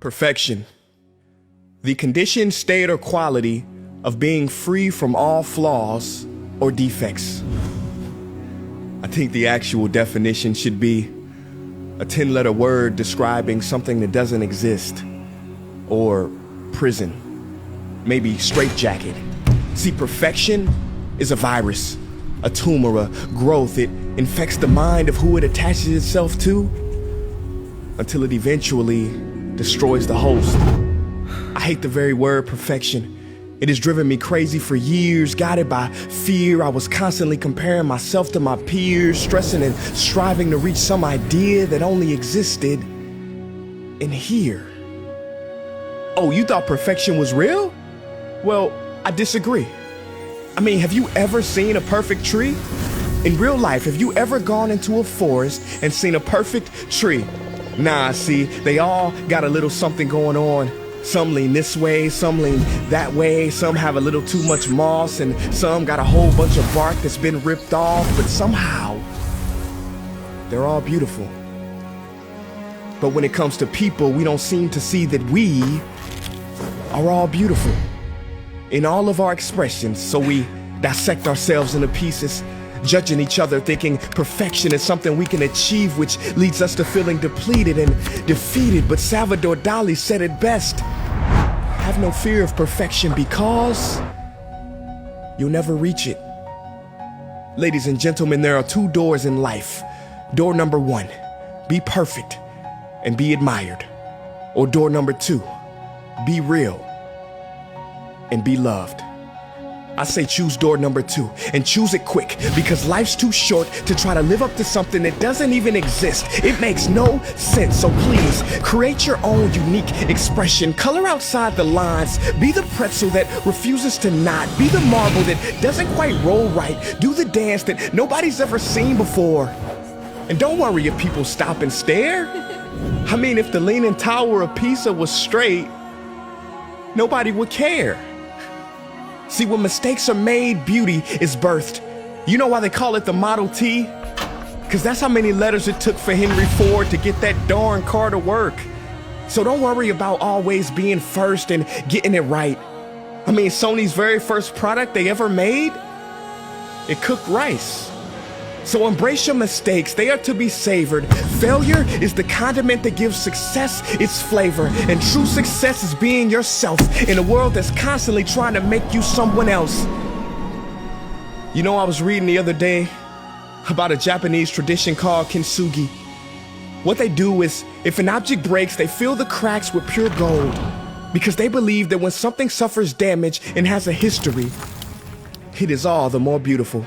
Perfection. The condition, state, or quality of being free from all flaws or defects. I think the actual definition should be a 10-letter word describing something that doesn't exist. Or prison. Maybe straitjacket. See, perfection is a virus, a tumor, a growth. It infects the mind of who it attaches itself to until it eventually destroys the host. I hate the very word perfection. It has driven me crazy for years, guided by fear. I was constantly comparing myself to my peers, stressing and striving to reach some idea that only existed in here. Oh, you thought perfection was real? Well, I disagree. I mean, have you ever seen a perfect tree? In real life, have you ever gone into a forest and seen a perfect tree? Nah, see, they all got a little something going on. Some lean this way, some lean that way, some have a little too much moss, and some got a whole bunch of bark that's been ripped off, but somehow, they're all beautiful. But when it comes to people, we don't seem to see that we are all beautiful in all of our expressions, so we dissect ourselves into pieces, judging each other, thinking perfection is something we can achieve, which leads us to feeling depleted and defeated. But Salvador Dali said it best: have no fear of perfection because you'll never reach it. Ladies and gentlemen, there are two doors in life. Door number one, be perfect and be admired. Or door number two, be real and be loved. I say choose door number two, and choose it quick, because life's too short to try to live up to something that doesn't even exist. It makes no sense. So please create your own unique expression. Color outside the lines. Be the pretzel that refuses to knot. Be the marble that doesn't quite roll right. Do the dance that nobody's ever seen before. And don't worry if people stop and stare. I mean, if the Leaning Tower of Pisa was straight, nobody would care. See, when mistakes are made, beauty is birthed. You know why they call it the Model T? Because that's how many letters it took for Henry Ford to get that darn car to work. So don't worry about always being first and getting it right. I mean, Sony's very first product they ever made, it cooked rice. So embrace your mistakes, they are to be savored. Failure is the condiment that gives success its flavor. And true success is being yourself in a world that's constantly trying to make you someone else. You know, I was reading the other day about a Japanese tradition called kintsugi. What they do is, if an object breaks, they fill the cracks with pure gold, because they believe that when something suffers damage and has a history, it is all the more beautiful.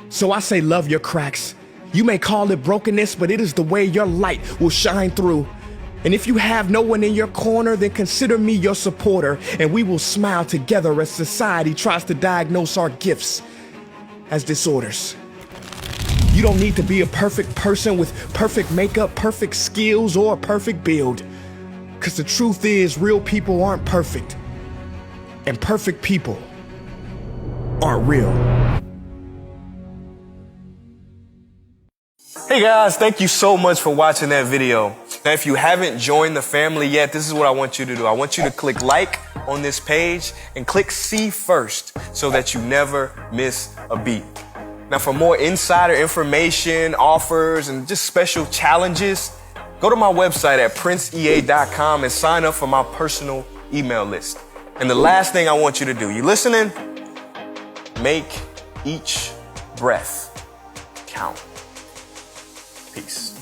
So I say love your cracks. You may call it brokenness, but it is the way your light will shine through. And if you have no one in your corner, then consider me your supporter, and we will smile together as society tries to diagnose our gifts as disorders. You don't need to be a perfect person with perfect makeup, perfect skills, or a perfect build. Because the truth is, real people aren't perfect. And perfect people aren't real. Hey guys, thank you so much for watching that video. Now, if you haven't joined the family yet, this is what I want you to do. I want you to click like on this page and click see first so that you never miss a beat. Now, for more insider information, offers, and just special challenges, go to my website at princeea.com and sign up for my personal email list. And the last thing I want you to do, you listening? Make each breath count. Peace.